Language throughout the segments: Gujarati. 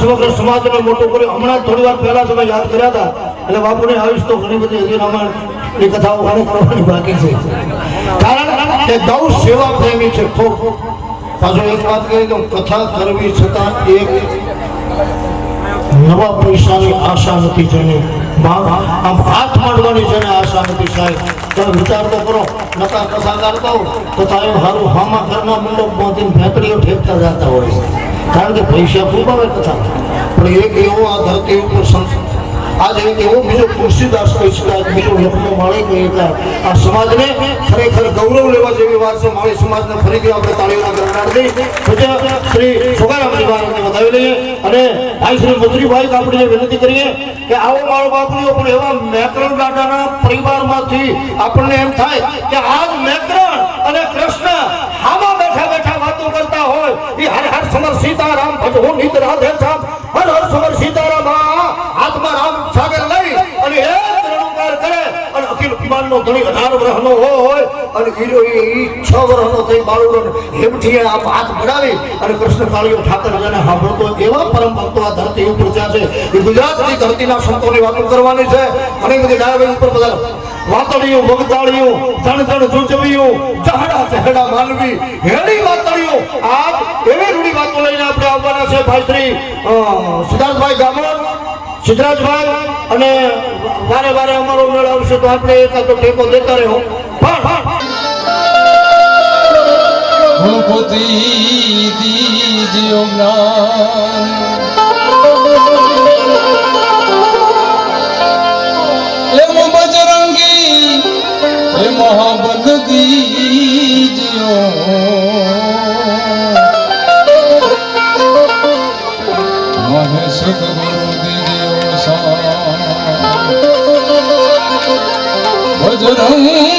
સમગ્ર સમાજને મોટું કર્યું. હમણાં થોડી વાર પહેલા તમે યાદ કર્યા હતા એટલે બાપુને આવીશ તો ઘણી બધી હજી રામાયણની કથાઓ ઘણી કરવાની બાકી છે. કારણ કે ગૌ સેવા પ્રેમી છે. ખૂબ પાછો એક વાત કહી દઉં, કથા કરવી છતાં એક નવા પૈસાની આશા નથી જેને આમ હાથ માંડવાની જેને આશા નથી સાહેબ. તમે વિચાર તો કરો, નકા કથા કરતા હો તો તારે સારું હામા ઘરના મંડપ બાંધીને ભેંકડીઓ ઠેકતા જતા હોય છે. કારણ કે પૈસા ખૂબ આવે કથા. પણ એક એવો આ ધરતી ઉપર આજે એક એવો બીજો તુલસીદાસ કહી શકાય, બીજો લખનો માળી કહી શકાય. આ સમાજને ખરેખર ગૌરવ લેવા જેવી વાત છે. માળી સમાજને ફરીથી આપણે તાળીઓના ગરગડાટ દઈ પૂજ્ય શ્રી છોકરામજી મહારાજને વધાવી લઈએ અને ભાઈ શ્રી મંત્રીભાઈ આપણે વિનંતી કરીએ કે આવો મારો બાપુઓ પણ એવા મેકરણ દાદાના પરિવારમાંથી આપણને એમ થાય કે આજ મેકરણ અને કૃષ્ણ હામાં બેઠા બેઠા વાતો કરતા હોય. એ હર હર સમર સીતારામ ભજવો નિત રાધે શ્યામ, હર હર સમર સીતારામ હાથમાં રામ સાગર લઈ અને એક રણુકાર કરે અને અખિલ વિમાનનો ધણી 18 વર્ષનો હોય અને હીરો એ 6 વર્ષનો થઈ બાળુડો હેમઠીએ આમ હાથ બડાવી અને કૃષ્ણ કાળીઓ ઠાકર જેને સાંભળતો એવા પરમ ભક્તો આ ધરતી ઉપર ત્યાં છે. એ ગુજરાતની ધરતીના સંતોની વાતો કરવાની છે. ઘણી બધી ડાયરી ઉપર બધા વાતળીઓ વગતાળીઓ જણ જણ જુજવીઓ ચહડા ચહડા માનવી હેડી વાતળીઓ આજ એવી રૂડી વાતો લઈને આપણે આવવાના છે. ભાઈ શ્રી સિદ્ધાર્થભાઈ ગામડ સિદ્ધરાજભાઈ અને વારે વારે અમારો મેળ આવશે તો આપણે એકાદો ટેકો દેતા રહો. ગણપતિ દીજો જ્ઞાન એમ બજરંગી એ મહાબલ દીજો મહેશ ગુરુ દીજો બજરંગી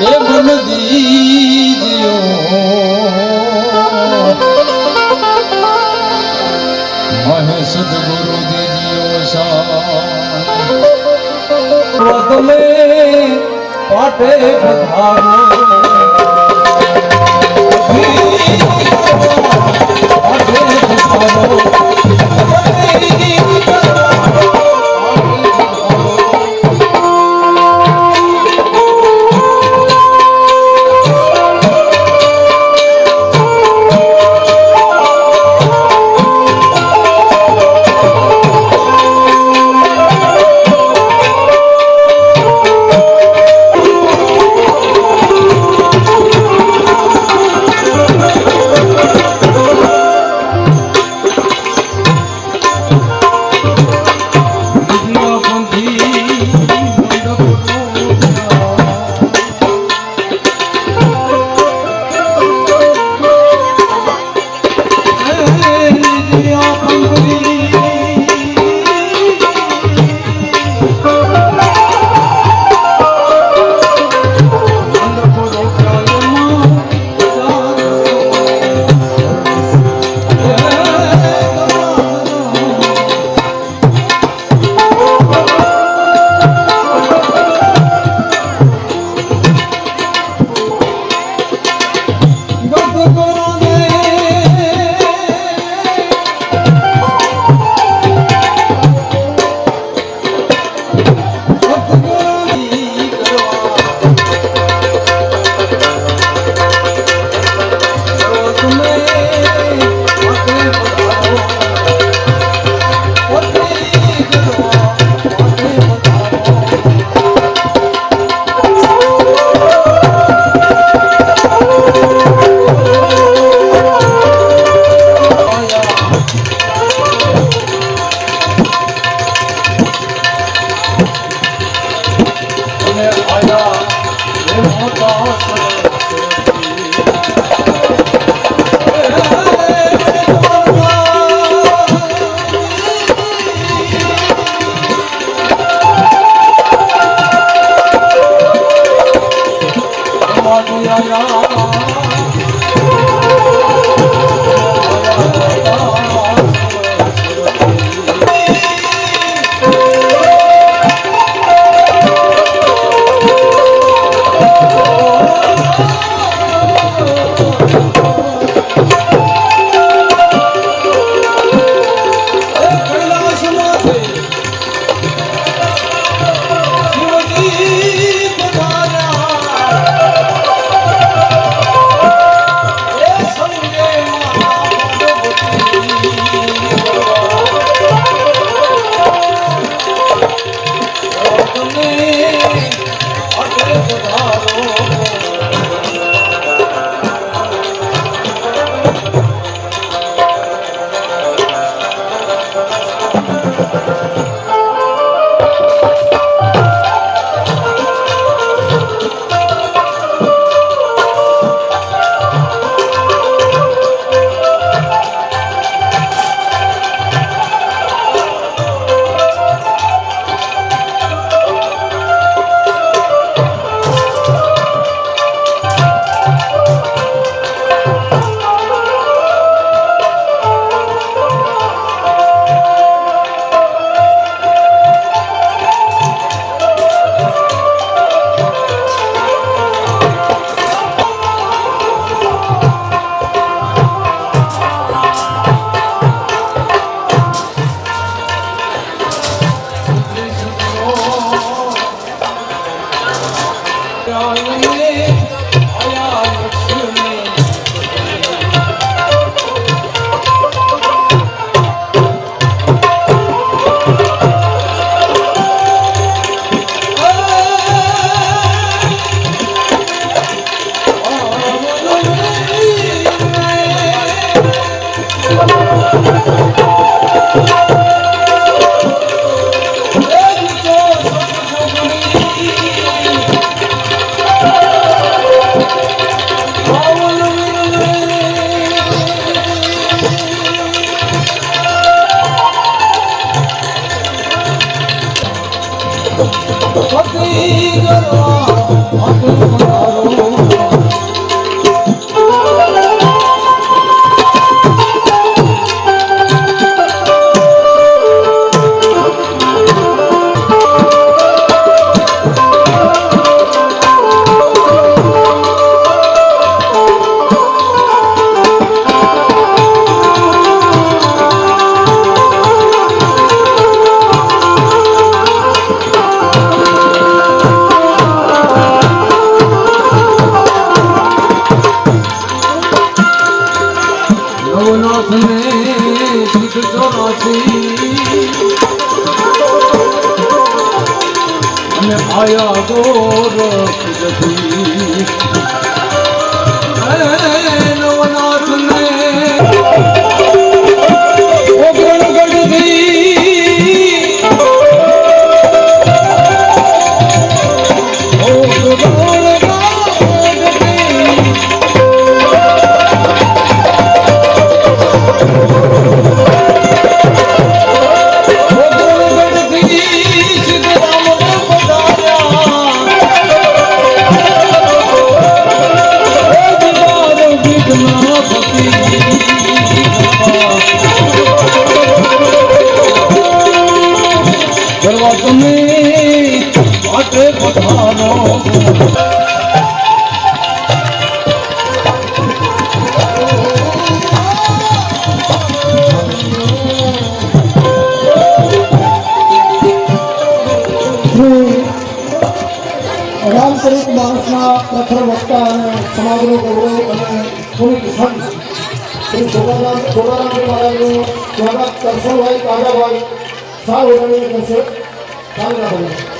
એ બલ દીજો મહેશ સદગુરુ દીજીઓ સાથ में पाटे આયા ગોરખ જતી નવનાથ ને રામચરિત માનસના પ્રખર વક્તા અને સમાજનો ગૌરવ અને પુનિત સંત શ્રી છોટારામજી મહારાજનું સ્વાગત કરશનભાઈ કાજાભાઈ સાવ ઉજવણી કરશે. ચાલુ રાખો.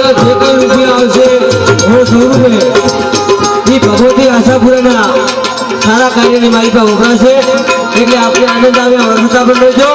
તમારા જે કઈ રૂપિયા આવશે હું સ્વરૂપે એ ભગવતી આશાપુરાના સારા કાર્યની મારી પાસે વપરાશે એટલે આપણે આનંદ આવ્યા વર્ષતા પણ રહેજો.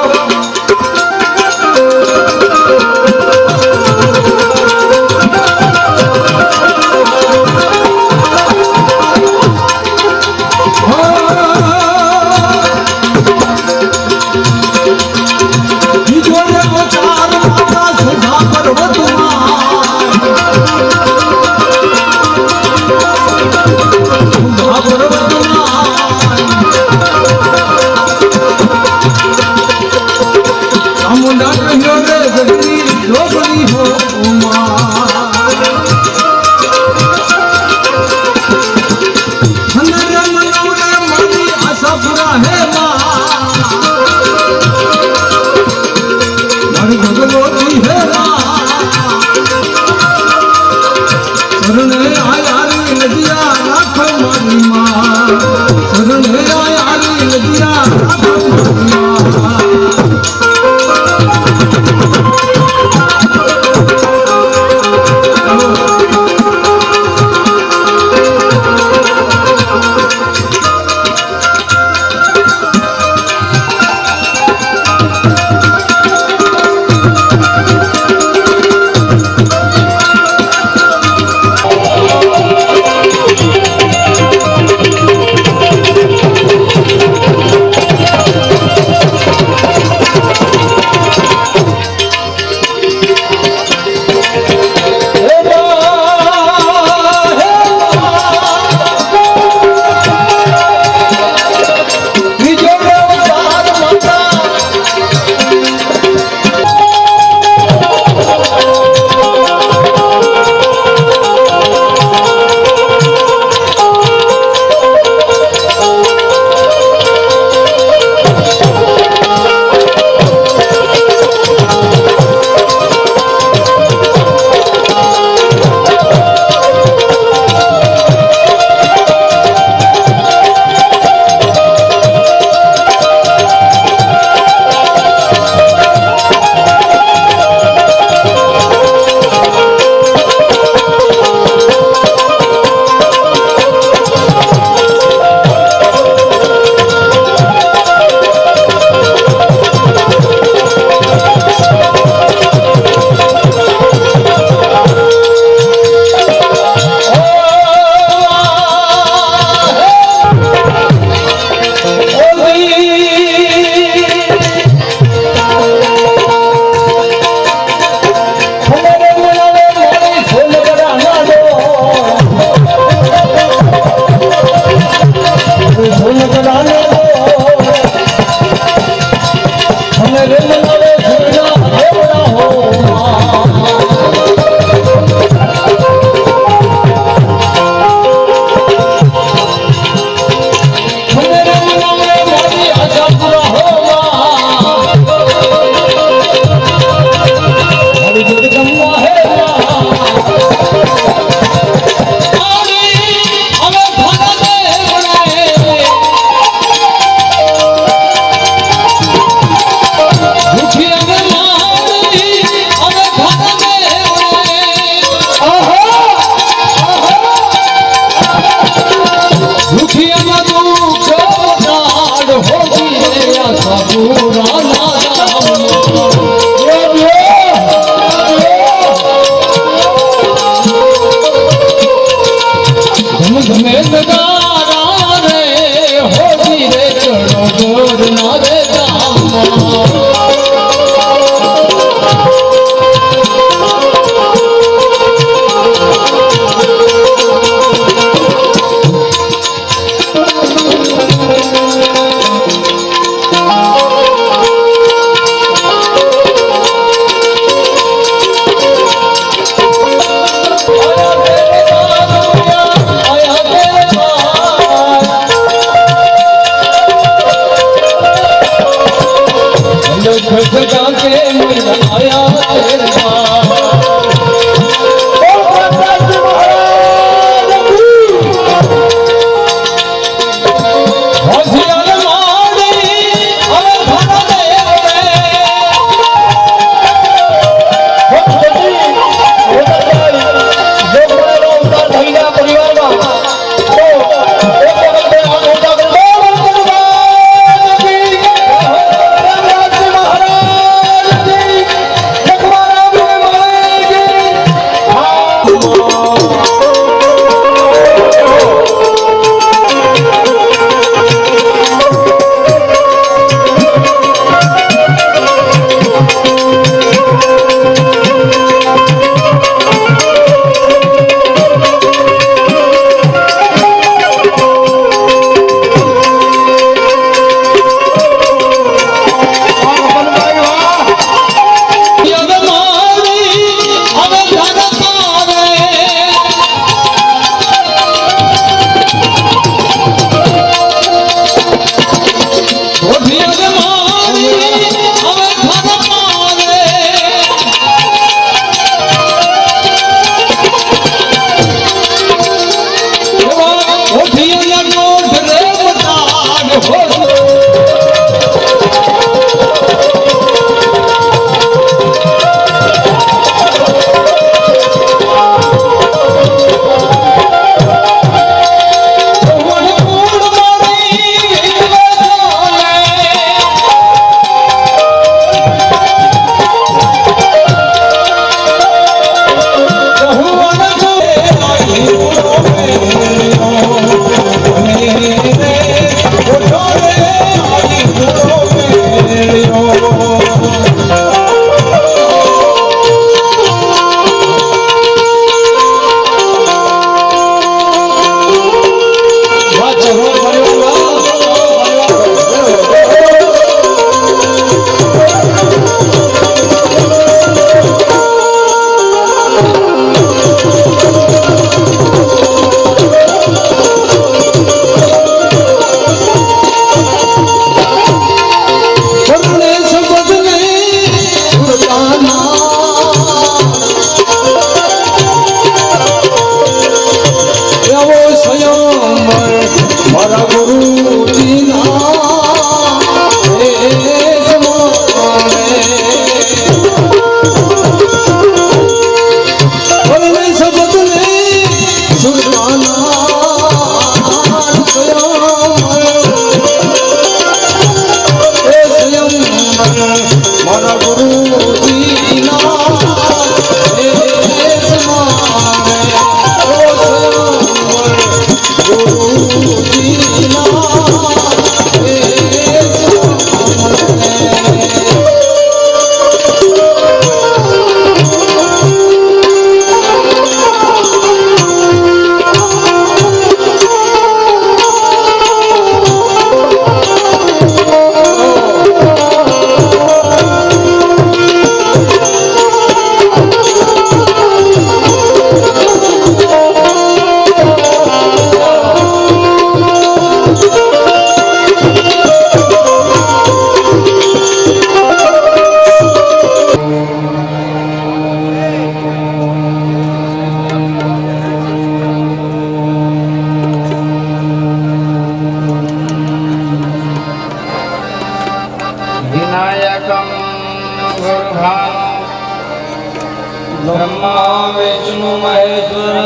विष्णु महेश्वर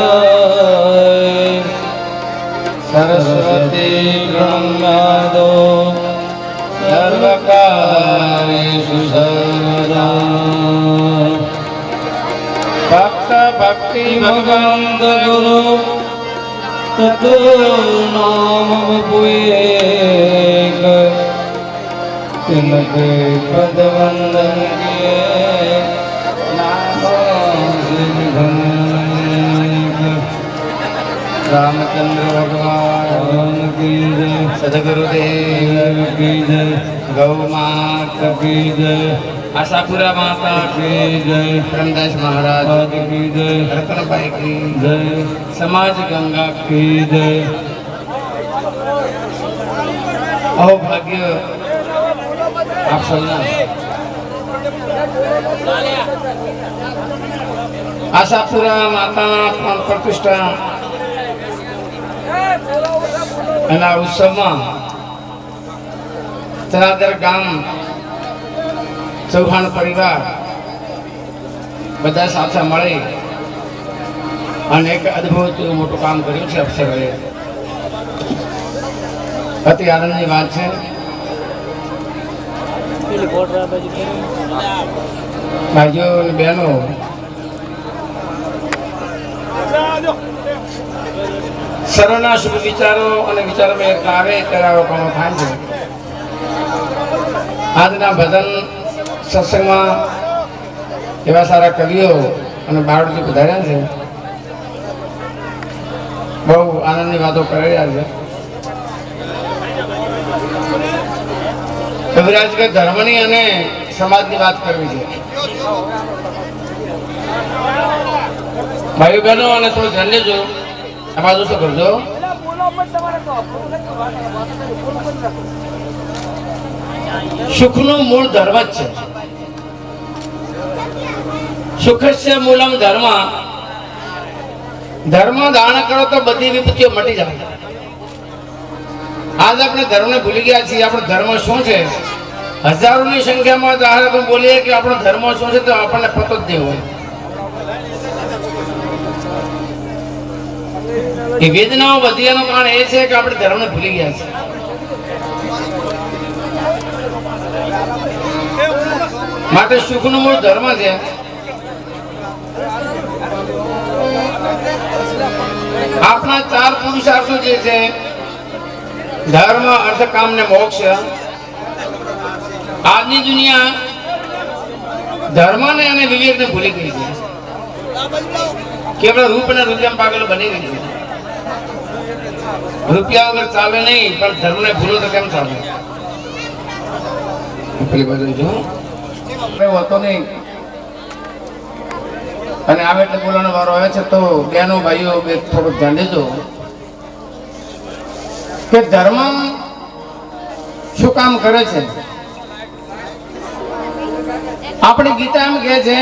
सरस्वती ब्रह्मदो सर्वकार्येषु सर्वदा भक्त भक्ति भगवंत गुरु ततो नाम पुएक तिनके पद वंदन किए रामचंद्र भगवान की जय, सदगुरुदेव की जय, गौ माता की जय, आशापुरा माता की जय, धर्मदास महाराज की जय, रतनभाई की जय, समाज गंगा की जय। अहो भाग्य आप सबना आशापुरा माता प्रतिष्ठा એના ઉત્સવમાં તરાદર ગામ ચૌહાણ પરિવાર બધા સાથે મળી અને એક અદ્ભુત મોટું કામ કર્યું છે અક્ષરોએ. અતિ આનંદની વાત છે. ભાઈઓ અને બહેનો, સર્વના શુભ વિચારો અને વિચારોમાં એક આવે ત્યારે આવો કામો થાય છે. આજના ભજન સત્સંગમાં એવા સારા કવિઓ અને બાળકો પધાર્યા છે. બહુ આનંદની વાતો કરી રહ્યા છે. કવિરાજ કે ધર્મની અને સમાજની વાત કરવી છે. ભાઈઓ બહેનો અને થોડું ધ્યાન લેજો. આ બાજુ શું કરજો? સુખનું મૂળ ધર્મ જ છે. સુખસ્ય મૂલમ ધર્મ. ધર્મ દાન કરો તો બધી વિપત્તિઓ મટી જાય. આજ આપણે ધર્મને ભૂલી ગયા છીએ. આપણો ધર્મ શું છે? હજારોની સંખ્યામાં જાહેર બોલીએ કે આપણો ધર્મ શું છે તો આપણને પતો જ નહીં હોય. એ વેદનાઓ વધ્યાનું કારણ એ છે કે આપણે ધર્મને ભૂલી ગયા છે. માટે સુખનું મૂળ ધર્મ છે. આપણા 4 પુરુષાર્થો જે છે ધર્મ, અર્થ, કામ ને મોક્ષ. આજની દુનિયા ધર્મને અને વિવેકને ભૂલી ગઈ છે. કેવળ રૂપ અને રૂપિયા પાગલ બની ગઈ છે. રૂપિયા વગર ચાલે નહીં, પણ ધર્મને ભૂલો તો કેમ ચાલે? પેલી બાજુ જો હોતો નહીં અને આવે એટલે બોલવાનો વારો આવે છે. તો બહેનો ભાઈઓ થોડુંક ધ્યાન દેજો કે ધર્મ શું કામ કરે છે. આપણી ગીતા એમ કહે છે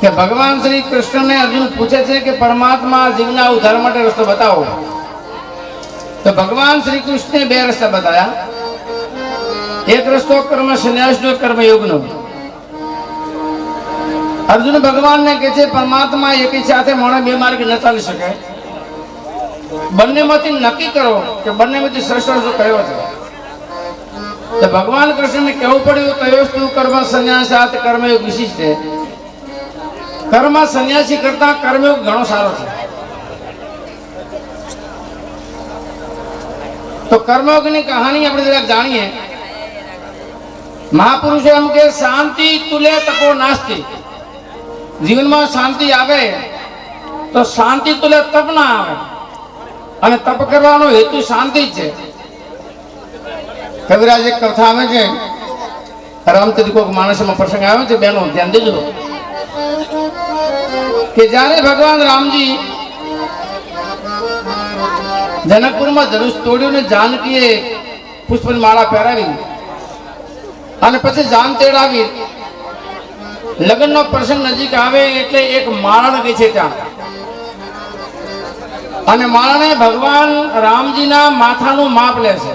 કે ભગવાન શ્રી કૃષ્ણને અર્જુન પૂછે છે કે પરમાત્મા જીવના ઉદ્ધાર માટે રસ્તો બતાવો. તો ભગવાન શ્રી કૃષ્ણે 2 રસ્તા બતાવ્યા. એક રસ્તો કર્મ સંન્યાસનો, કર્મ યોગનો. અર્જુન ભગવાનને કહે છે પરમાત્મા એકી સાથે મોણે 2 માર્ગ ન ચાલી શકે. બંનેમાંથી નક્કી કરો કે બંનેમાંથી શ્રેષ્ઠ રસ્તો કયો છે. તો ભગવાન કૃષ્ણને કહેવું પડ્યું તયોસ્તુ કર્મ સંન્યાસાત કર્મયોગ વિશિષ્ટ. કર્મ સંન્યાસી કરતા કર્મયોગ ઘણો સારો છે. તો કર્મયોગની કહાની આપણે જરાક જાણીએ. મહાપુરુષો એમ કે શાંતિ તુલે તપો નાસ્તિ. જીવનમાં શાંતિ આવે તો શાંતિ તુલે તપ ના આવે. અને તપ કરવાનો હેતુ શાંતિ જ છે. કવિરાજ એક કથા આવે છે. રામચરિત્ર કોક માણસમાં પ્રસંગ આવે છે. બેનો ધ્યાન દેજો કે જ્યારે ભગવાન રામજી જનકપુરમાં ધનુષ તોડ્યું ને જાનકીએ પુષ્પની માળા પહેરાવી અને પછી જાન તેડાવી. લગ્નનો પ્રસંગ નજીક આવે એટલે એક માળણ ગઈ છે ત્યાં. અને માળણે ભગવાન રામજીના માથાનું માપ લે છે.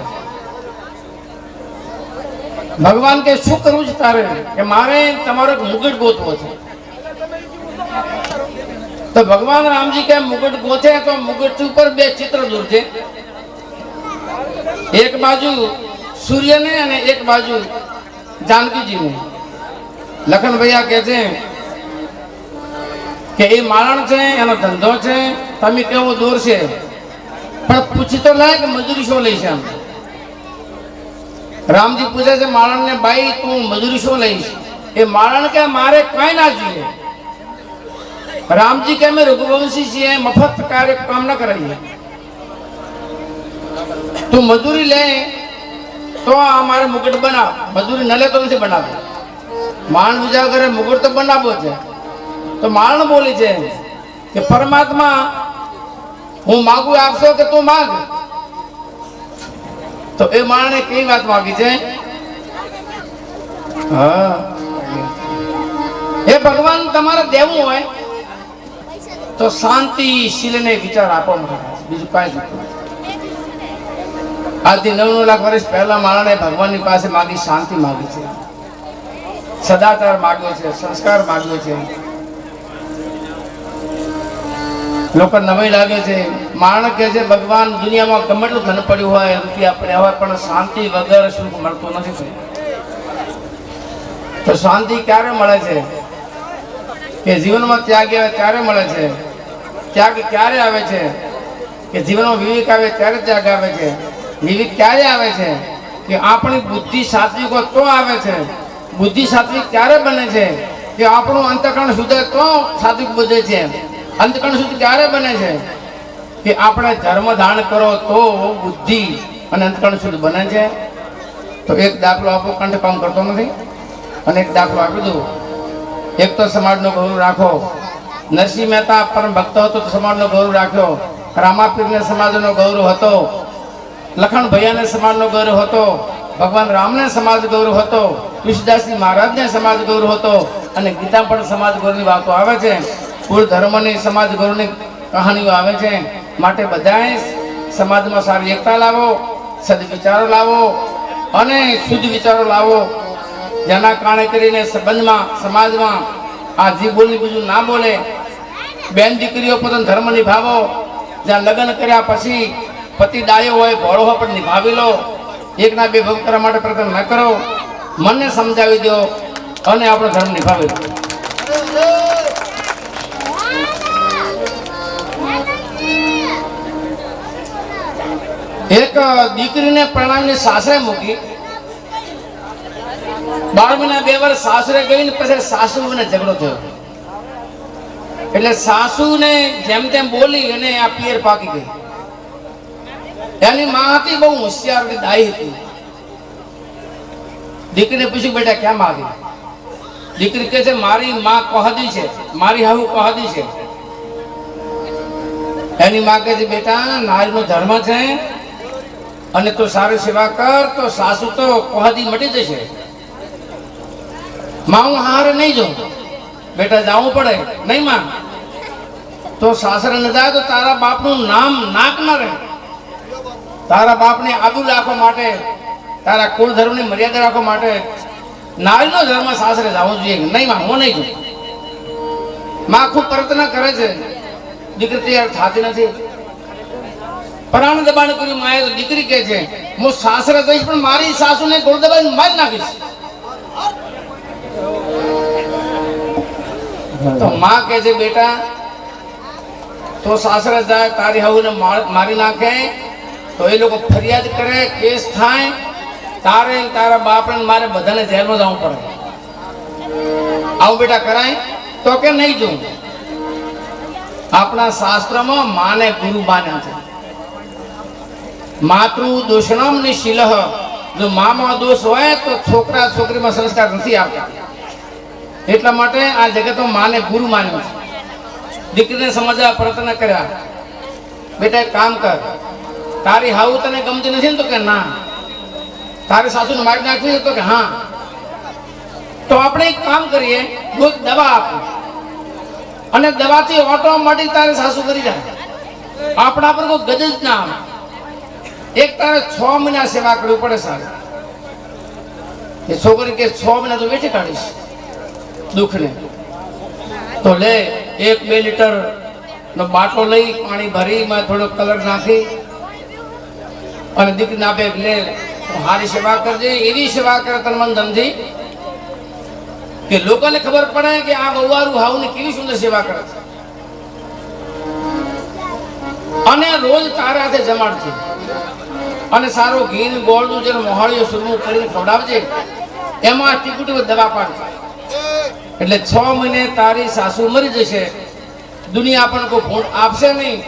ભગવાન કે શું કરવું છે તારે? કે મારે તમારો એક મુગટ ગોતવો છે. તો ભગવાન રામજી કે મુગટ ગોથે તો મુગટ ઉપર બે ચિત્ર દૂર છે, એક બાજુ સૂર્યને અને એક બાજુ જાનકીજીને. લખન ભૈયા કહે છે કે એ મારણ છે, એનો ધંધો છે, તમે કેવો દોર છે, પણ પૂછી તો લાય કે મજૂરી શું લઈશ. આમ રામજી પૂછે છે મારણ ને, બાઈ તું મજૂરી શું લઈશ? એ મારણ કે મારે કઈ ના જોઈએ. રામજી કે અમે રઘુવંશી છીએ, મફત કાર્ય કામ ન કરાવીએ. તું મજૂરી લે તો અમારે મુકુટ બનાવ, મજૂરી ન લે તો નથી બનાવતો. મારણ બીજા ઘરે મુકુટ તો બનાવવો છે. તો મારણ બોલી છે કે પરમાત્મા હું માગું આપશો કે તું માગ. તો એ માણને કઈ વાત માગી છે? હા, એ ભગવાન તમારે દેવું હોય તો શાંતિશીલને વિચાર આપો મહારાજ, બીજું કાંઈ નથી. આજથી 9 લાખ વર્ષ પહેલા માણસે ભગવાનની પાસે માગી, શાંતિ માગી છે, સદાચાર માગ્યો છે, સંસ્કાર માગ્યો છે. લોકો નવાઈ લાગે છે. માણસ કહે છે ભગવાન દુનિયામાં ગમે એટલું ધન પડ્યું હોય, રૂપિયા પડ્યા હોય, પણ શાંતિ વગર સુખ મળતું નથી. તો શાંતિ ક્યારે મળે છે? કે જીવનમાં ત્યાગ આવે ત્યારે મળે છે. ત્યાગ ક્યારે આવે છે? કે જીવનમાં વિવેક આવે ત્યારે ત્યાગ આવે છે. વિવેક ક્યારે આવે છે? કે આપણી બુદ્ધિ સાત્વિક હોય તો આવે છે. બુદ્ધિ સાત્વિક ક્યારે બને છે? કે આપણું અંતઃકરણ શુદ્ધ તો સાત્વિક બુદ્ધિ છે. અંતઃકરણ શુદ્ધ ક્યારે બને છે? કે આપણે ધર્મ ધારણ કરો તો બુદ્ધિ અને અંતઃકરણ શુદ્ધ બને છે. તો એક દાખલો આપો, કંઠ કામ કરતો નથી, અને એક દાખલો આપી દઉં. એક તો સમાજનો ગૌરવ રાખો. નરસિંહ મહેતા પરમ ભક્ત હતો તો સમાજનો ગૌરવ રાખ્યો. રામાપીરને સમાજનો ગૌરવ હતો. લખન ભૈયાને સમાજનો ગૌરવ હતો. ભગવાન રામને સમાજ ગૌરવ હતો. તુલસીદાસજી મહારાજને સમાજ ગૌરવ હતો. અને ગીતા પણ સમાજ ગૌરવની વાતો આવે છે. કુલ ધર્મની સમાજ ગૌરવની કહાનીઓ આવે છે. માટે બધાએ સમાજમાં સારી એકતા લાવો, સદવિચારો લાવો અને શુદ્ધ વિચારો લાવો, જેના કારણે કરીને સંબંધમાં સમાજમાં આ જીવ બોલી બીજું ના બોલે. બેન દીકરીઓ પોતાનો ધર્મ નિભાવો. જ્યાં લગ્ન કર્યા પછી પતિ ડાયો હોય, ભોળો હોય, પણ નિભાવી લો. એકના બે ભોગ કરવા માટે પ્રયત્ન ન કરો. મનને સમજાવી દો અને આપણો ધર્મ નિભાવી દો. એક દીકરીને પ્રણામીને સાસરે મૂકી. 12 મહિના 2 વર્ષ સાસરે ગઈ ને પછી સાસુને ઝઘડો થયો. એટલે સાસુને જેમ તેમ બોલી અને આ પિયર પાકી ગઈ. એની માં હતી બહુ હોશિયાર હતી, દાઈ હતી. દીકરીને પૂછ્યું બેટા કેમ આવી? દીકરી કહે છે મારી માં કહદી છે, મારી હાહુ કહદી છે. એની માં કહે છે બેટા નારીનો ધર્મ છે અને તું સારી સેવા કર તો સાસુ તો કહદી મટી જશે. માં હું હારે નહીં જાઉં. બેટા જવું પડે. નહીં માં, તો સાસરે ન જાય તો તારા બાપનું નામ નાક ન રહે. તારા બાપને આબરૂ રાખવા માટે, તારા કુળ ધર્મની મર્યાદા રાખવા માટે નારીનો ધર્મ સાસરે જવું જોઈએ. નહીં માં, હું નહીં જાઉં. માં ખૂબ પ્રયત્ન કરે છે, દીકરી તૈયાર થતી નથી. પ્રાણ દબાણ કર્યું માએ. તો દીકરી કહે છે હું સાસરે જઈશ પણ મારી સાસુને ગોળ દબાઈને મારી નાખીશ. તો માં કહે છે બેટા તો સાસરે જાય, તારી હાઉને મારી નાખે તો એ લોકો ફરિયાદ કરે, કેસ થાય, તારે તારા બાપને મારે બધાને જેલમાં જવું પડે. આવું બેટા કરાય? તો કે નહીં જોઉં. આપણા શાસ્ત્રમાં માને ગુરુ માન્યા છે. માતૃ દોષણમ નિશીલઃ. જો મામાં દોષ હોય તો છોકરા છોકરીમાં સંસ્કાર નથી આવતા. એટલા માટે આ જગતમાં માને ગુરુ માન્યો છે. દીકરીને સમજવા પ્રયત્ન કર્યા. બેટા એક કામ કર, તારી હાઉ તને ગમતી નથી ને? તો કે ના. તારી સાસુને મારી નાખવી? તો કે હા. તો આપણે એક કામ કરીએ, કોઈ દવા આપો અને દવાથી ઓટોમેટિક તારી સાસુ કરી જાય. આપણા પર કોઈ ગજ જ ના આવે. એક તારે 6 મહિના સેવા કરવી પડે સારી. એ છોકરી કે 6 મહિના તો વેઠી કાઢીશ દુઃખને. તો લે 1-2 લીટર નો બાટલો લઈ પાણી ભરી માં થોડો કલર નાખી અને દીકરીને આપે લે હારી સેવા કરજે, એવી સેવા કરે તન મન ધનથી કે લોકોને ખબર પડે કે આ બહુવારું હાવ ને કેવી સુંદર સેવા કરે છે. અને રોજ તારા હાથે જમાડશે અને સારો ઘી ગોળનું જે મોહાળીઓ સુરમું કરીને ખવડાવજે, એમાં ટીકુટી દવા પાડશે. એટલે 6 મહિને તારી સાસુ મરી જશે, દુનિયા આપણને કોઈ ભૂણ આપશે નહીં,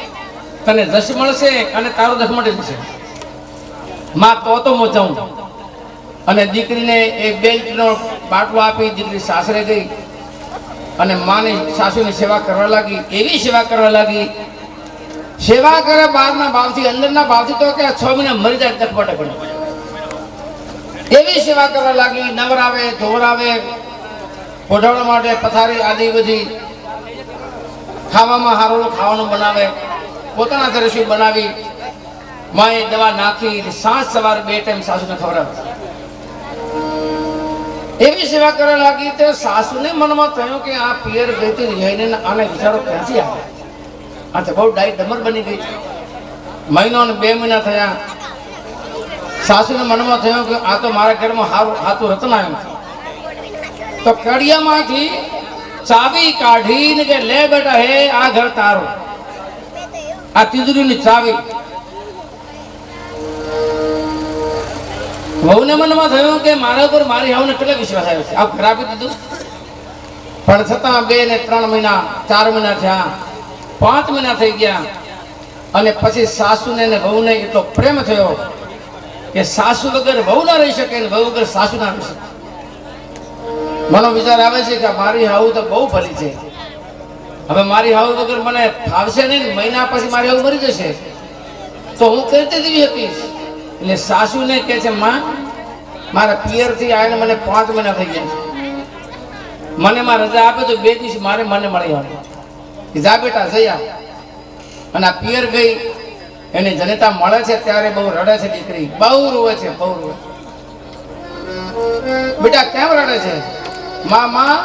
તને રસ મળશે અને તારો રસ મળી જશે. માં તો મોચાઉં અને દીકરીને એક બેલ્ટનો બાટલો આપી દીકરી સાસરે ગઈ અને માની સાસુની સેવા કરવા લાગી. એવી સેવા કરવા લાગી, સેવા કરે બહારના ભાવથી, અંદરના ભાવથી તો કે 6 મહિના મરી જાય ટકપટક પડે એવી સેવા કરવા લાગી. નવરાવે, ધોવરાવે, પોઢાડવા માટે પથારી આદિ બધી, ખાવામાં હારું ખાવાનું બનાવે, પોતાના ઘરે રસોઈ બનાવી, માએ દવા નાખી, સાંજ સવાર 2 ટાઈમ સાસુને ખવડાવે. એવી સેવા કરવા લાગી તો સાસુને મનમાં થયું કે આ પિયર ગઈ હતી રિહાઈને આને વિચારો ક્યાંથી આવે, આ તો બહુ ડાઈ ડમર બની ગઈ. મહિનો અને 2 મહિના થયા. સાસુને મનમાં થયું કે આ તો મારા ઘરમાં હાથું રતન આવ્યું. તો કડિયામાંથી ચાવી કાઢીને કે લે બેટા હે આ ઘર તારું, આ તિજોરીની ચાવી. વહુને મનમાં થયું કે મારા ઉપર મારી હાવને કેટલો વિશ્વાસ આવ્યો છે, આ ઘર આપી દીધું. પણ છતાં 2 ને 3 મહિના 4 મહિના થયા, 5 મહિના થઈ ગયા અને પછી સાસુને ને વહુને એટલો પ્રેમ થયો કે સાસુ વગર વહુ ના રહી શકે ને વહુ વગર સાસુ ના રહી શકે. મનો વિચાર આવે છે કે મારી હાવ તો બહુ ભલી છે, હવે મારી હાવ વગર મને ફાવશે નહીં, મહિના પછી મારી હાવ મરી જશે તો હું કઈ રીતે દેવી શકીશ. એટલે સાસુને કહે છે માં મારા પિયરથી આવીને મને 5 મહિના થઈ ગયા છે, મને માં રજા આપે તો 2 દિવસ મારે મને મળી આવે. જા બેટા જઈ અને આ પિયર ગઈ, એની જનેતા મળે છે ત્યારે બહુ રડે છે દીકરી, બહુ રોવે છે, બહુ રોવે. બેટા કેમ રડે છે? માં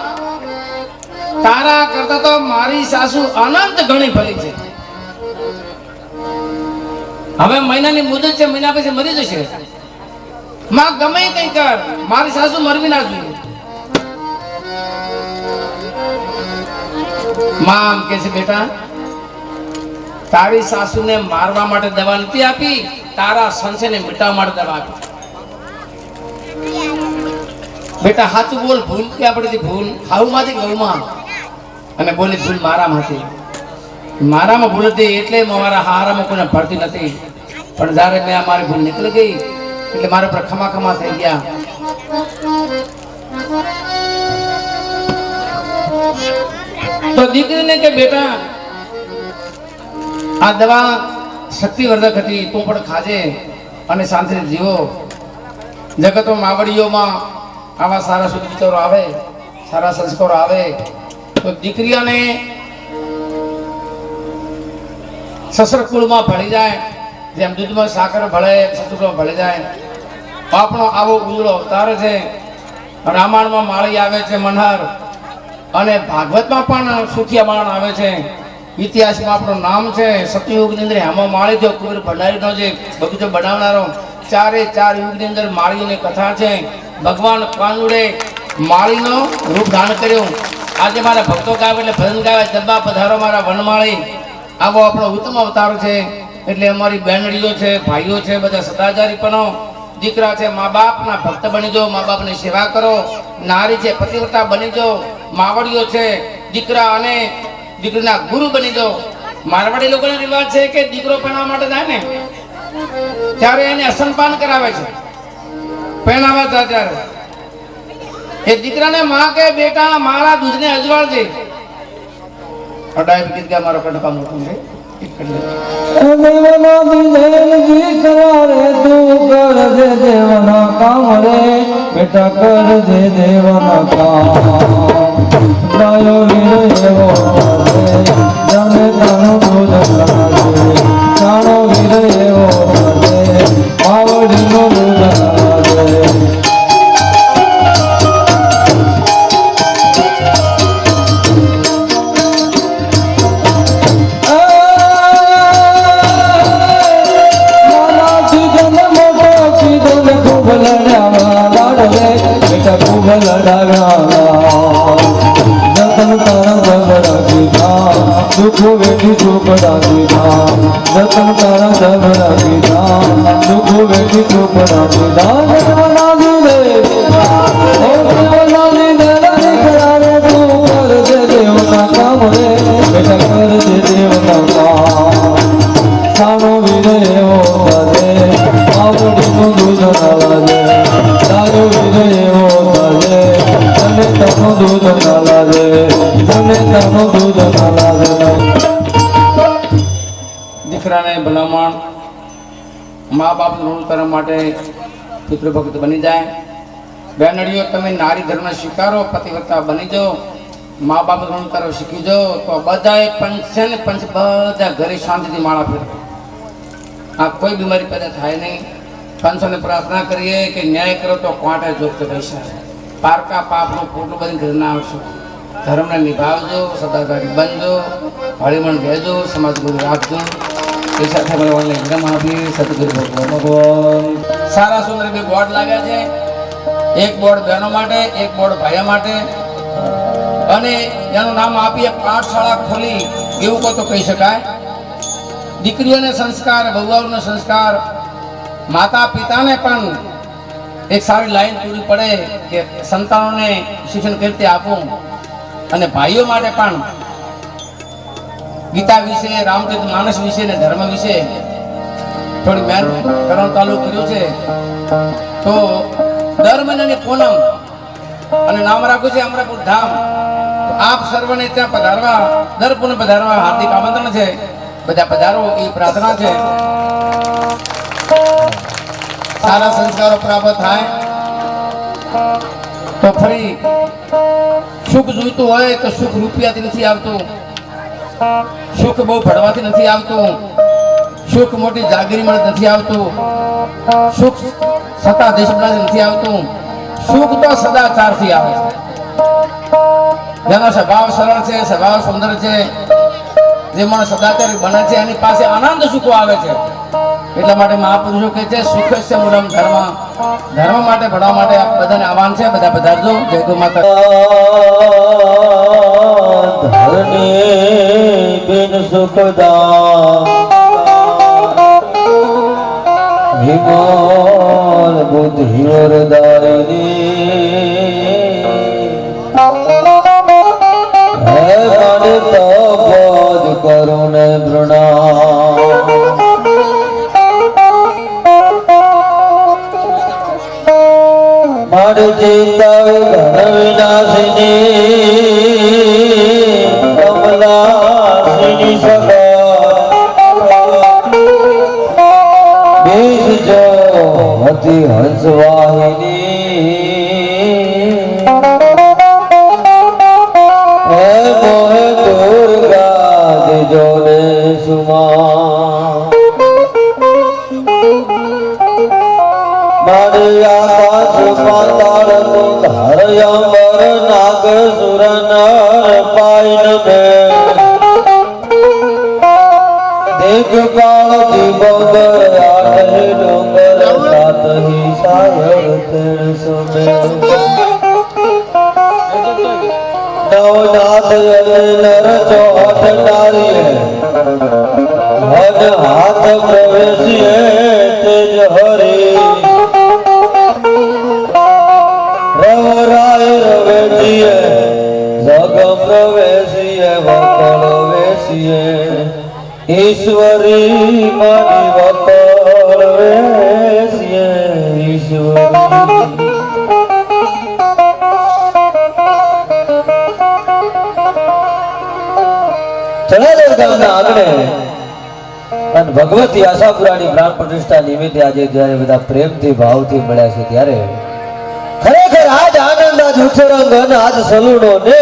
તારા કરતા તો મારી સાસુ અનંત ઘણી ભલી છે, હવે મહિનાની મુદત છે, મહિના પછી મરી જશે. માં ગમે કઈ કર, મારી સાસુ મરવી ના જોઈએ. માં કે છે બેટા તારી સાસુને મારવા માટે દવા નથી આપી, તારા સંશયને મિટાવવા માટે દવા આપી. બેટા સાચું બોલ, ભૂલ ક્યાં પડી? ભૂલ હાઉમાંથી ગૌમાં અને બોલી ભૂલ મારામાંથી. મારામાં ભૂલ હતી એટલે મારા હારામાં કોઈને ભરતી નથી, પણ જ્યારે મેં મારી ભૂલ નીકળી ગઈ એટલે મારા પર ખમા ખમા થઈ ગયા. તો દીકરીને કે બેટા આ દવા શક્તિવર્ધક હતી, તું પણ ખાજે અને શાંતિથી જીવો. જગતમાં માવડીઓમાં આવા સારા શુદ્ધ વિચારો આવે, સારા સંસ્કારો આવે તો દીકરીઓને સસરકુળમાં ભળી જાય, જેમ દૂધમાં સાકર ભળે સસુરમાં ભળી જાય. આપણો આવો ઉજળો અવતાર છે. રામાયણમાં માળી આવે છે મનહર, અને ભાગવતમાં પણ સુખિયા માણ આવે છે. ઇતિહાસમાં આપણું નામ છે સતયુગની અંદર હેમા માળી જો કુબેર ભંડારીનો જે બગીચો બનાવનારો, 4 યુગની અંદર માળીની કથા છે. ભગવાન કાનુડે માળીનો રૂપ ધારણ કર્યું. આજે મારા ભક્તો ગાવે એટલે ભજન ગાવે, જબ્બા પધારો મારા વનમાળી. આવો આપણો ઉત્તમ અવતાર છે. એટલે અમારી બહેનડીઓ છે, ભાઈઓ છે, બધા સદાચારી પણ દીકરા છે, મા બાપના ભક્ત બની જાઓ, મા બાપની સેવા કરો. નારી છે પતિવ્રતા બની જાઓ, માવડીઓ છે દીકરા અને દીકરીના ગુરુ બની જાઓ. મારવાડી લોકોનો રિવાજ છે કે દીકરો પરણવા માટે જાય ને ત્યારે એને અસનપાન કરાવે છે. પરણાવા જાય ત્યારે એ દીકરાને માં કે બેટા મારા દૂધને અજવાળજે. અડાય ગીત ગા મારો કટકા મોટો છે. દેવના કામ રે બેટા કરજે દેવના કામ. ગાયો વીર એવો જમે તાણું દૂધ લાગે, તાણો વીર એવો માવડીનો દૂધ લાગે. દુઃખ વેઠી ચોપડા દીધા રતન તારા જબરા દીધા દુઃખ વેઠી ચોપડા દીધા જબરા દીધે ઓ જબરા દીધે રાને તું કર દે દેવના કામ રે બેટા કર દે દેવના કામ સાનો વિરે એવો તારે આવડીનું દૂધ ના લાગે તારો વિરે એવો તારે તને તનો દૂધ ના લાગે તને તનો દૂધ ના લાગે દીકરાને ભલામણ મા બાપનું ઋણ કરવા માટે પિતૃભક્ત બની જાય. બહેનડીઓ તમે નારી ધર્મ સ્વીકારો, પતિવ્રતા બની જાઓ, મા બાપનું ઋણ કરવા શીખી જાઓ તો બધાએ પંચ ને પંચ બધા ઘરે શાંતિથી માળા ફેરવે. આ કોઈ બીમારી પેદા થાય નહીં. પંચોને પ્રાર્થના કરીએ કે ન્યાય કરો તો કોર્ટે જોગતો પૈસા પારકા પાપનું પોટલું બધી ઘર ના આવશો. ધર્મને નિભાવજો, સદાચારી બનજો, હળીમણ કહેજો, સમાજ ગુરુ રાખજો. એ સાથે મને ઓનલાઈન એક્ઝામ આપી સદગુરુ ભગવાન. સારા સુંદર બે બોર્ડ લાગ્યા છે. એક બોર્ડ બહેનો માટે, એક બોર્ડ ભાઈઓ માટે, અને એનું નામ આપીએ પાઠશાળા ખોલી એવું કોઈ તો કહી શકાય. દીકરીઓને સંસ્કાર, વહુઓને સંસ્કાર, માતા પિતાને પણ એક સારી લાઈન પૂરી પડે કે સંતાનોને શિક્ષણ કેવી રીતે આપવું. અને ભાઈઓ માટે પણ ગીતા વિશે, રામચરિત માનસ વિશે ને ધર્મ વિશે થોડી મહેનત કરવાનું ચાલુ કર્યું છે. તો દર મહિનાની પૂનમ અને નામ રાખ્યું છે અમરાપુર ધામ. આપ સર્વને ત્યાં પધારવા, દર પૂનમ પધારવા હાર્દિક આમંત્રણ છે. બધા પધારો એ પ્રાર્થના છે. સારા સંસ્કારો પ્રાપ્ત થાય તો ફરી સુખ જોઈતું હોય તો સુખ રૂપિયાથી નથી આવતું, સુખ બહુ ભણવાથી નથી આવતું, સુખ મોટી જાગીરી મળે નથી આવતું, સુખ સત્તા દેશમાંથી નથી આવતું. સુખ તો સદાચારથી આવે છે. જેનો સ્વભાવ સરળ છે, સ્વભાવ સુંદર છે, જે માણસ સદાચારી બને છે એની પાસે આનંદ સુખો આવે છે. એટલા માટે મહાપુરુષો કહે છે સુખ છે મૂળમ ધર્મ. ધર્મ માટે ભણવા માટે બધાને આહવાન છે. બધા પધારજો. જય ગૌ માતા. ધરણી બિન સુખદા હિમાલ બુદ્ધિ વરદાયિની હે મને તો બોધ કરુણ પ્રણામ માર ચિંતા ઘન વિનાશિની કમલાસિની સખા બીજ જો હતી હંસવાહિની હે મોહે દુર્ગા દેજો ને સુમા મારી આકાશ પાતાળ ધાર અંબર નાગ સુર નર પાયન મે દેખકાળ દિબોદર આઠ ડુંગર સાત હી સાયર તેરસો મે નવનાથ નર ચોહટ નારીએ વન હાથ પ્રવેશીએ તેજ હરી રવરાય રવેજીએ જગ પ્રવેશીએ વકળ વેશીએ ઈશ્વરી માની વકળ વેશીએ ઈશ્વરી. ચણાદેવ ગામના આંગણે અને ભગવતી આશાપુરાની પ્રાણ પ્રતિષ્ઠા નિમિત્તે આજે જ્યારે બધા પ્રેમથી ભાવથી મળ્યા છે ત્યારે ખરેખર આજ આનંદ, આજ ઉછરંગ અને આજ સલુણો ને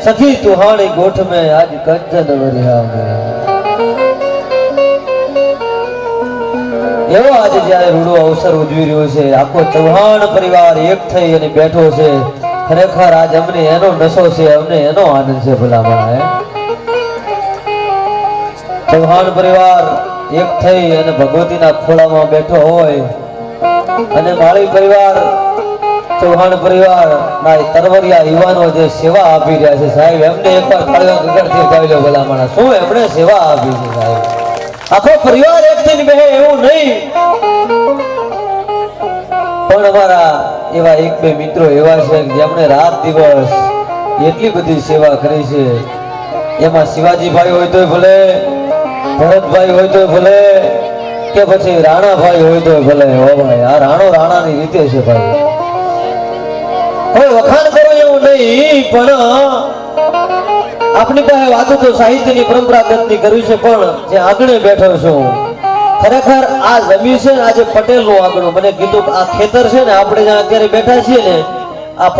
સખી તુહાણી ગોઠ મે આજ કંચન વરિયા મે એવો આજે જ્યારે રૂડો અવસર ઉજવી રહ્યો છે. આખો ચૌહાણ પરિવાર એક થઈ અને બેઠો છે. ખરેખર આજ અમને એનો નશો છે, અમને એનો આનંદ છે. ભલામણ ચૌહાણ પરિવાર એક થઈ અને ભગવતીના ખોળામાં બેઠો હોય અને માળી પરિવાર ચૌહાણ પરિવાર ના તરવરિયા યુવાનો જે સેવા આપી રહ્યા છે સાહેબ, એમને એકવાર તાળીઓ ગગડથી ગાઈ લો ભલા માણસ. શું એમણે સેવા આપી છે સાહેબ. આખો પરિવાર એક થઈને બેહે એવું નહીં, પણ અમારા એવા એક બે મિત્રો એવા છે કે જેમણે રાત દિવસ એટલી બધી સેવા કરી છે. એમાં શિવાજીભાઈ હોય તોય ભલે, ભરતભાઈ હોય તોય ભલે, કે પછી રાણાભાઈ હોય તોય ભલે. હો ભાઈ, આ રાણાની રીતે છે ભાઈ, કોઈ વખાણ કરો એવું નહીં, પણ આપણી પાસે વાતો તો સાહિત્યની પરંપરાગતની કરવી છે. પણ જે આંગણે બેઠો છું, ખરેખર આ જમીન છે ને, આજે પટેલનું આંગણું. મને કીધું આ ખેતર છે ને, આપણે જ્યાં અત્યારે બેઠા છીએ ને, આ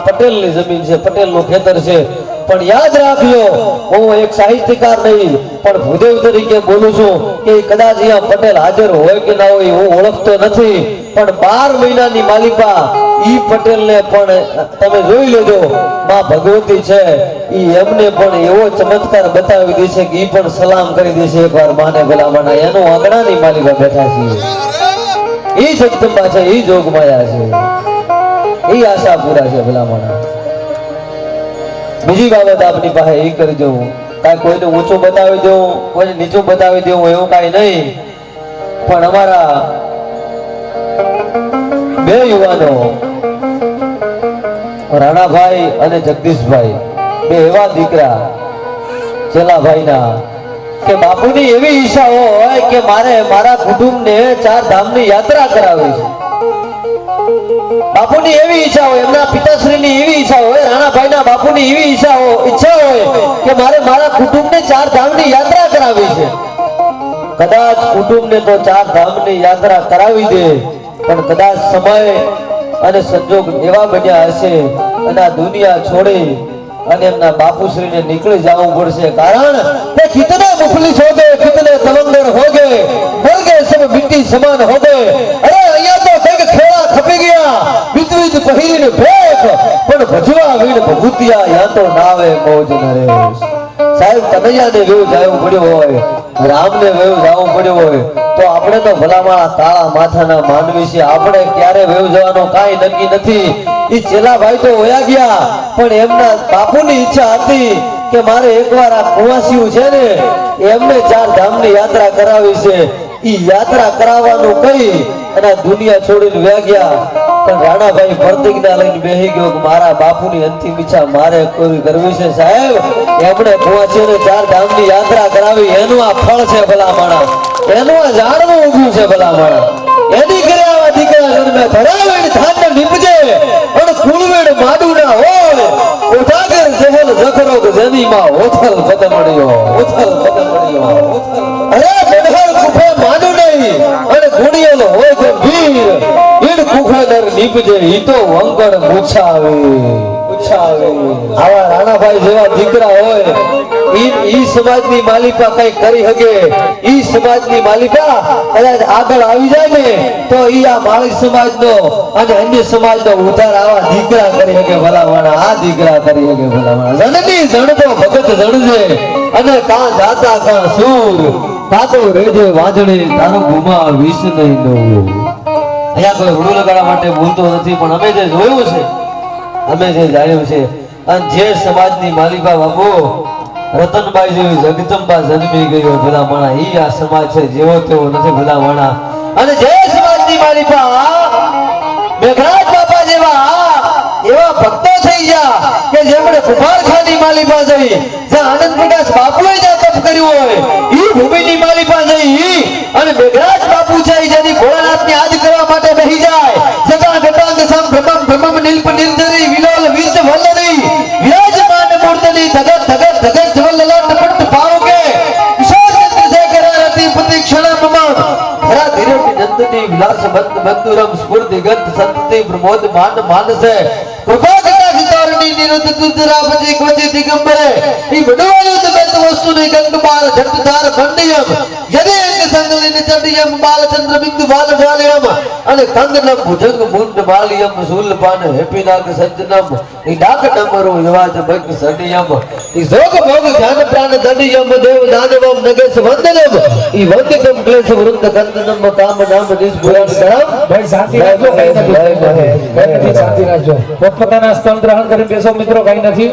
પટેલની જમીન છે, પટેલનું ખેતર છે. પણ યાદ રાખજો, હું એક સાહિત્યકાર નહીં પણ ભૂદેવ તરીકે બોલું છું કે કદાચ અહીંયા પટેલ હાજર હોય કે ના હોય હું ઓળખતો નથી, પણ 12 મહિનાની માલિકા ઈ પટેલને પણ તમે જોઈ લેજો. માં ભગવતી છે, ઈ એમને પણ એવો ચમત્કાર બતાવી દે છે કે ઈ પણ સલામ કરી દે છે એકવાર માને ભલામણા. એનું આંગણાની માલિકા બેઠા છે, ઈ જગદંબા છે, ઈ જોગમાયા છે, ઈ આશાપુરા છે ભલામણા. બીજી બાબત આપની પાસે એ કરી દઉં, કાંઈ કોઈને ઊંચું બતાવી દઉં, કોઈને નીચું બતાવી દઉં એવું કાંઈ નહીં, પણ અમારા બે યુવાનો રાણાભાઈ અને જગદીશભાઈ, બે એવા દીકરા ચેલાભાઈના, કે બાપુની એવી ઈચ્છા હોય કે મારે મારા કુટુંબને 4 ધામની યાત્રા કરાવી છે. બાપુની એવી ઈચ્છા હોય, એમના પિતાશ્રીની એવી ઈચ્છા હોય, રાણાભાઈના બાપુની એવી ઈચ્છા હોય કે મારે મારા કુટુંબને 4 ધામની યાત્રા કરાવી છે. કદાચ કુટુંબને તો 4 ધામની યાત્રા કરાવી દે, પણ કદાચ સમય અને સંજોગ એવા બન્યા હશે અને આ દુનિયા છોડી અને એમના બાપુશ્રીને નીકળી જવું પડશે. કારણ કે કિતને મુફલિસ હો ગए, કિતને તવંગર હો गए, मर गए सब मिट्टी समान हो गए. अरे અહીંયા તો કઈક ખેડા ખપી ગયા, વિધવિધ પહેરીને ભેખ, પણ ભજવા વીણ ભભૂતિયા યા તો નાવે મોજ નરેશ. સાહેબ, કનૈયાને વેવું જવું પડ્યું હોય, રામને વેવું જવું પડ્યું હોય, તો આપણે તો ભલામાળા કાળા માથાના માનવી છે. આપણે ક્યારે વેવું જવાનું કાંઈ નક્કી નથી. ઈ ચેલાભાઈ તો વયા ગયા, પણ એમના બાપુની ઈચ્છા હતી કે મારે એકવાર આ કુવાસીઓ છે ને એમને 4 ધામની યાત્રા કરાવી છે. ઈ યાત્રા કરાવવાનું કહી અને આ દુનિયા છોડીને વયા ગયા. પણ રાણાભાઈ પ્રતિજ્ઞા લઈને બેહી ગયો કે મારા બાપુની અંતિમ ઈચ્છા મારે પૂરી કરવી છે. સાહેબ, એમણે કુવાસીઓને 4 ધામની યાત્રા કરાવી, એનું આ ફળ છે ભલામણા, એનું આ ઝાડવું ઉગ્યું છે ભલામણા. એની ઘરે આવા દીકરા જન્મે, ધરાવેણ ધાન્ય નીપજે અને કુળવેણ માડુના હોય, ઉઠાગર જહેલ જખરો જમીમાં ઓથલ પદમણ્યો, ઓથલ પદમણ્યો. અરે બનહર કુફે માડુ નહીં અને ગુણિયલ હોય ગંભીર, ઈડ કુફે દર નીપજે ઈ તો વંકડ મૂછાવે. આવા રાણાભાઈ જેવા દીકરા હોય, ઈ સમાજની માલિકા કઈ કરી શકે, ઈ સમાજની માલિકા કદાચ આગળ આવી જાય ને તો ઈ આ માળી સમાજનો અને અન્ય સમાજનો ઉદ્ધાર આવા દીકરા કરી શકે ભલામણા. આ દીકરા કરી શકે ભલામણા. જનની જણતો ભગત જણજે અને કાં જાતા કાં સૂર, કાતો રેજે વાજણી તારો ગુમા વિષ નહીં નવું. અહીંયા કોઈ રૂ લગાડવા માટે બોલતો નથી, પણ અમે જે જોયું છે, અમે જે જાણ્યું છે, અને જે સમાજની માલિકા બાપુ રતનબાઈ જેવી જગદંબા જન્મી ગયો ભલામણા, ઈ આ સમાજ છે, જેવો તેવો નથી ભલામણા. અને જે સમાજની માલિકા મેઘરાજ બાપા જેવા એવા ભક્તો થઈ ગયા કે જેમણે કુમારખાની માલિકા જઈ, જ્યાં આનંદ પ્રકાશ બાપુએ જ્યાં તપ કર્યું હોય, ઈ ભૂમિની માલિકા જઈ અને મેઘરાજ બાપુ છે જેની ભોળાનાથની યાદ કરવા માટે બેહી જાય. જગા ગટાંગ સમ ભ્રમમ ભ્રમમ નીલપ નિર્જરી વિલોલ વિજ વલ્લરી વિરાજમાન મૂર્તની ધગત ધગત ધગત જવલ્લલાટ પટ પાવકે કિશોર ચંદ્રશેખર રતિ પતિ ક્ષણ મમ હરા ધીરે નંદની વિલાસ બંધ બંધુરમ સ્ફૂર્તિ ગંધ સંતતિ પ્રમોદ માન માનસે કૃપા કટાક્ષ તારણી નિરુદ્ધ તુદરા પછી ક્વચિ દિગંબરે ઈ વડવાયું તબેત વસ્તુની ગંગબાલ જગદાર મંડિયમ યદે અંગ સંગલિન ચડિયમ બાલચંદ્ર બિંદુ બાલ જાલિયમ અને કંગનમ ભુજંગ મુંડ બાલિયમ સુલપાન હેપીનાગ સજ્જનમ ઈ ડાક ડમરો યુવાજ ભગ સડિયમ ઈ જોગ ભોગ ધ્યાન પ્રાણ દડિયમ દેવ દાનવમ નગેશ વંદનમ ઈ વંદિકમ ક્લેશ વૃંદ કંદનમ કામ નામ દિસ પુરાણ કરમ ભાઈ શાંતિ રાખજો, કઈ નથી, કઈ નથી, શાંતિ રાખજો. પોતપોતાના સ્થળ ગ્રહણ કરીને બેસો મિત્રો, કઈ નથી.